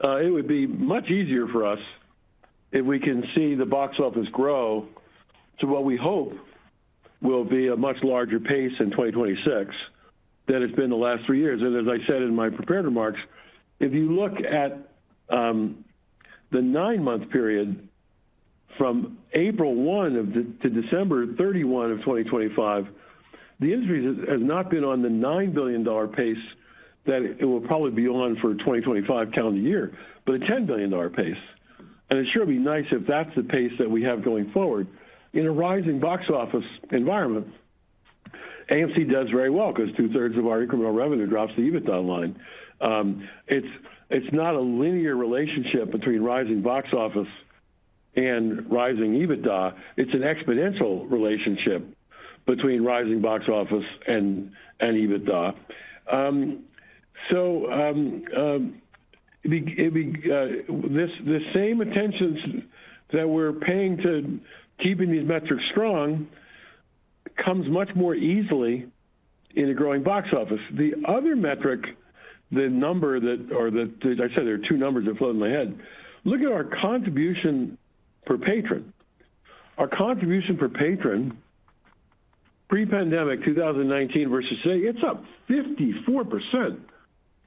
It would be much easier for us if we can see the box office grow to what we hope will be a much larger pace in 2026 than it's been the last 3 years. And as I said in my prepared remarks, if you look at the 9-month period from April 1 to December 31 of 2025, the industry has not been on the $9 billion pace that it will probably be on for 2025 calendar year, but a $10 billion pace. And it sure would be nice if that's the pace that we have going forward. In a rising box office environment, AMC does very well because 2/3 of our incremental revenue drops to the EBITDA line. It's not a linear relationship between rising box office and rising EBITDA. It's an exponential relationship between rising box office and EBITDA. This same attention that we're paying to keeping these metrics strong comes much more easily in a growing box office. The other metric, the number I said there are two numbers that float in my head. Look at our contribution per patron. Our contribution per patron, pre-pandemic 2019 versus today, it's up 54%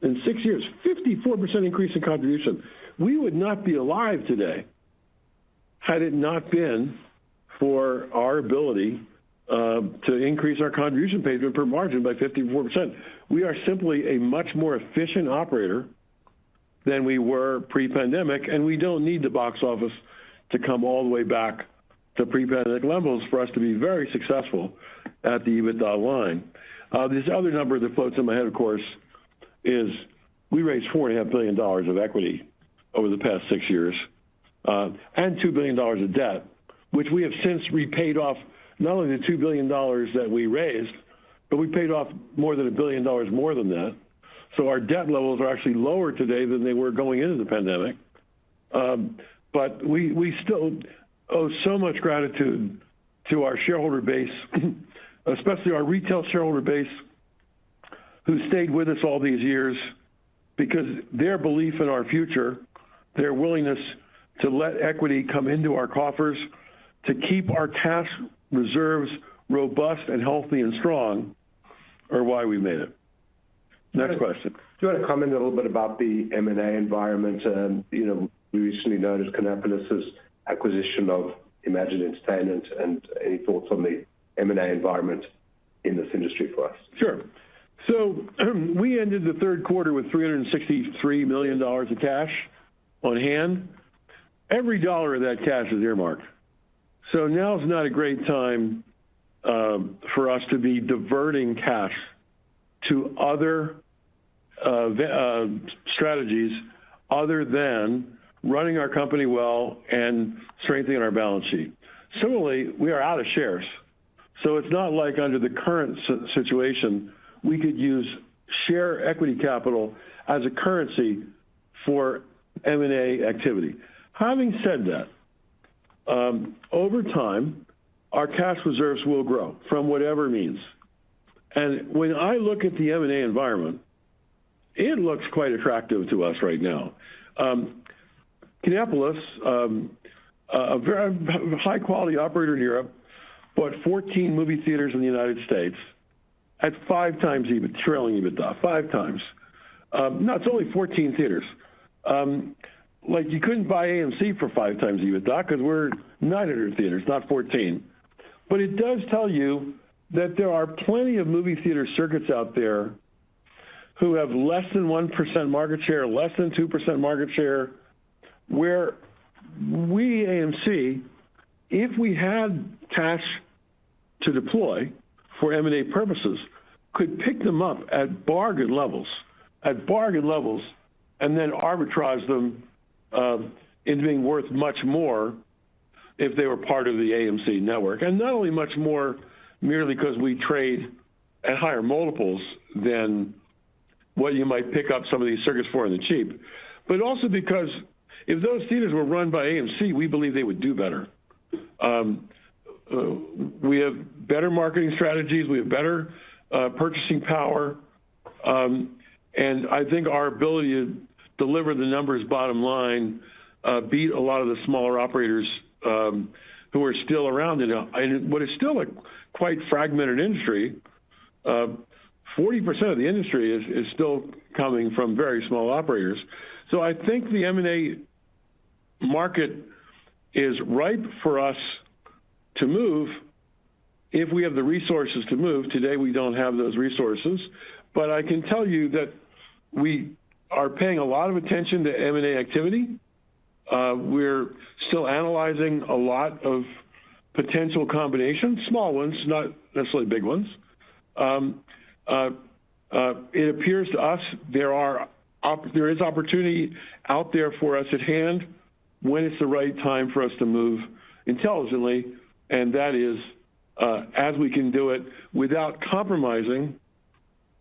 in 6 years. 54% increase in contribution. We would not be alive today had it not been for our ability to increase our contribution payment per margin by 54%. We are simply a much more efficient operator than we were pre-pandemic, and we don't need the box office to come all the way back to pre-pandemic levels for us to be very successful at the EBITDA line. This other number that floats in my head, of course, is we raised $4.5 billion of equity over the past 6 years and $2 billion of debt, which we have since repaid off. Not only the $2 billion that we raised, but we paid off more than $1 billion more than that. So our debt levels are actually lower today than they were going into the pandemic. but we still owe so much gratitude to our shareholder base, especially our retail shareholder base, who stayed with us all these years, because their belief in our future, their willingness to let equity come into our coffers, to keep our cash reserves robust and healthy and strong, are why we made it. Next question.
Do you want to comment a little bit about the M&A environment? We recently noticed Canopolis's acquisition of Imagine Entertainment, and any thoughts on the M&A environment in this industry for us?
Sure. So we ended the third quarter with $363 million of cash on hand. Every dollar of that cash is earmarked. So now's not a great time for us to be diverting cash to other strategies other than running our company well and strengthening our balance sheet. Similarly, we are out of shares. So it's not like under the current situation, we could use share equity capital as a currency for M&A activity. Having said that, over time, our cash reserves will grow from whatever means. And when I look at the M&A environment, it looks quite attractive to us right now. Canopolis, a very high-quality operator in Europe, bought 14 movie theaters in the United States at 5 times trailing EBITDA, 5 times. No, it's only 14 theaters. Like you couldn't buy AMC for 5 times EBITDA because we're 900 theaters, not 14. But it does tell you that there are plenty of movie theater circuits out there who have less than 1% market share, less than 2% market share, where we, AMC, if we had cash to deploy for M&A purposes, could pick them up at bargain levels, and then arbitrage them into being worth much more if they were part of the AMC network. And not only much more merely because we trade at higher multiples than what you might pick up some of these circuits for in the cheap, but also because if those theaters were run by AMC, we believe they would do better. We have better marketing strategies. We have better purchasing power. And I think our ability to deliver the numbers bottom line beat a lot of the smaller operators who are still around in what is still a quite fragmented industry. 40% of the industry is still coming from very small operators. So I think the M&A market is ripe for us to move if we have the resources to move. Today, we don't have those resources. But I can tell you that we are paying a lot of attention to M&A activity. We're still analyzing a lot of potential combinations, small ones, not necessarily big ones. It appears to us there is opportunity out there for us at hand when it's the right time for us to move intelligently, and that is as we can do it without compromising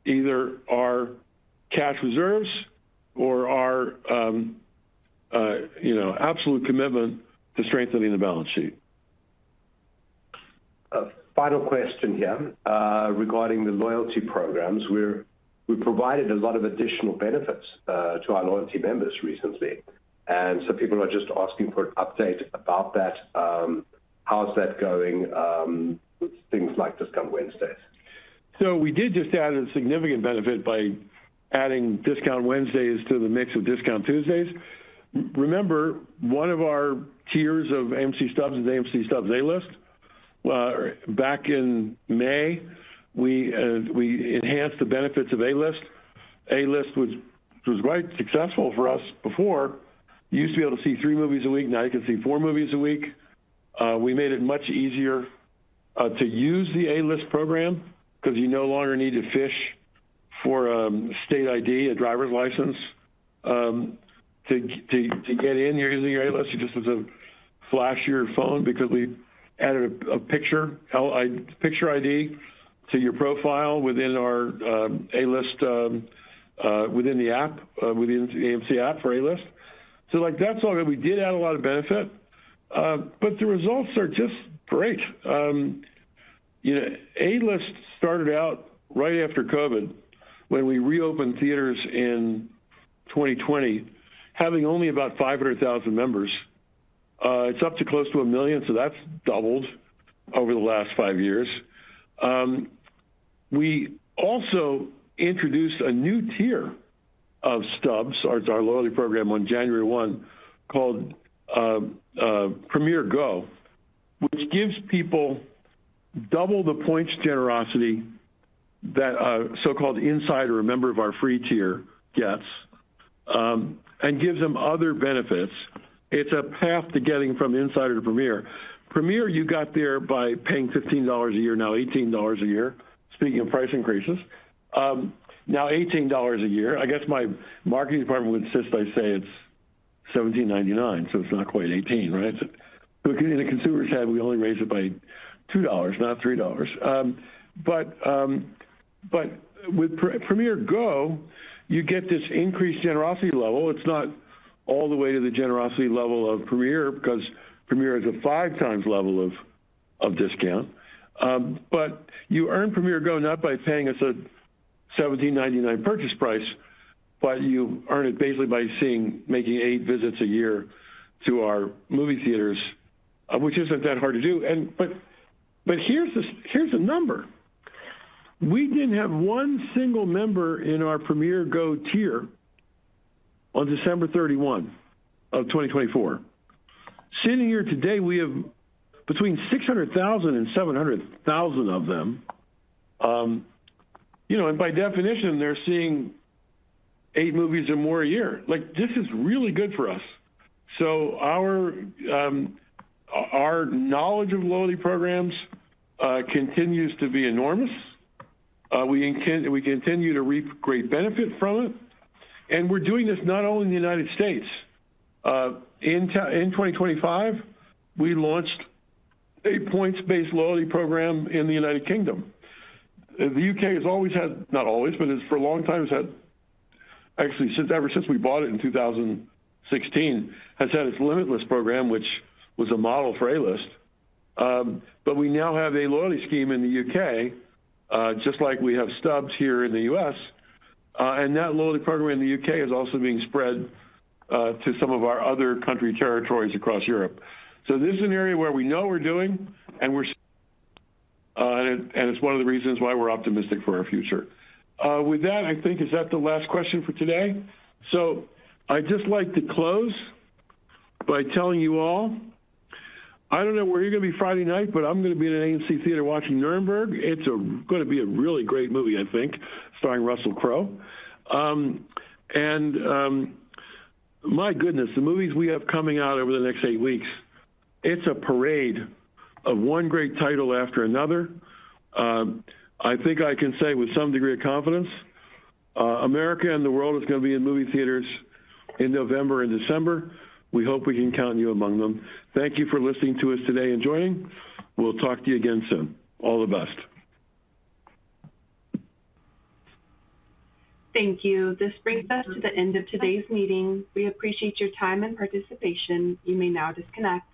either our cash reserves or our absolute commitment to strengthening the balance sheet.
Final question here regarding the loyalty programs. We provided a lot of additional benefits to our loyalty members recently. And so people are just asking for an update about that. How's that going with things like Discount Wednesdays?
So we did just add a significant benefit by adding Discount Wednesdays to the mix of Discount Tuesdays. Remember, one of our tiers of AMC Stubs is AMC Stubs A-List. Back in May, we enhanced the benefits of A-List. A-List was quite successful for us before. You used to be able to see 3 movies a week. Now you can see 4 movies a week. We made it much easier to use the A-List program because you no longer need to fish for state ID, a driver's license. To get in, you're using your A-List. You just have to flash your phone because we added a picture ID to your profile within our A-List, within the app, within the AMC app for A-List. So like that's all good. We did add a lot of benefit, but the results are just great. A-List started out right after COVID when we reopened theaters in 2020, having only about 500,000 members. It's up to close to 1 million, so that's doubled over the last 5 years. We also introduced a new tier of stubs, our loyalty program on January 1, called Premier Go, which gives people double the points generosity that a so-called insider, a member of our free tier, gets, and gives them other benefits. It's a path to getting from insider to Premier. Premier, you got there by paying $15 a year, now $18 a year. Speaking of price increases, now $18 a year. I guess my marketing department would insist I say it's $17.99, so it's not quite $18, right? So in the consumer's head, we only raised it by $2, not $3. But with Premier Go, you get this increased generosity level. It's not all the way to the generosity level of Premier because Premier is a 5 times level of discount. But you earn Premier Go not by paying us a $17.99 purchase price, but you earn it basically by making 8 visits a year to our movie theaters, which isn't that hard to do. But here's the number. We didn't have one single member in our Premier Go tier on December 31 of 2024. Sitting here today, we have between 600,000 and 700,000 of them. And by definition, they're seeing 8 movies or more a year. Like, this is really good for us. So our knowledge of loyalty programs continues to be enormous. We continue to reap great benefit from it. And we're doing this not only in the United States. In 2025, we launched a points-based loyalty program in the United Kingdom. The UK has always had, not always, but for a long time has had, actually ever since we bought it in 2016, has had its Limitless program, which was a model for A-List. But we now have a loyalty scheme in the UK, just like we have stubs here in the US. And that loyalty program in the UK is also being spread to some of our other country territories across Europe. So this is an area where we know we're doing, and and it's one of the reasons why we're optimistic for our future. With that, I think, is that the last question for today? So I'd just like to close by telling you all, I don't know where you're going to be Friday night, but I'm going to be in an AMC theater watching Nuremberg. It's going to be a really great movie, I think, starring Russell Crowe. My goodness, the movies we have coming out over the next 8 weeks, it's a parade of one great title after another. I think I can say with some degree of confidence, America and the world is going to be in movie theaters in November and December. We hope we can count you among them. Thank you for listening to us today and joining. We'll talk to you again soon. All the best.
Thank you. This brings us to the end of today's meeting. We appreciate your time and participation. You may now disconnect.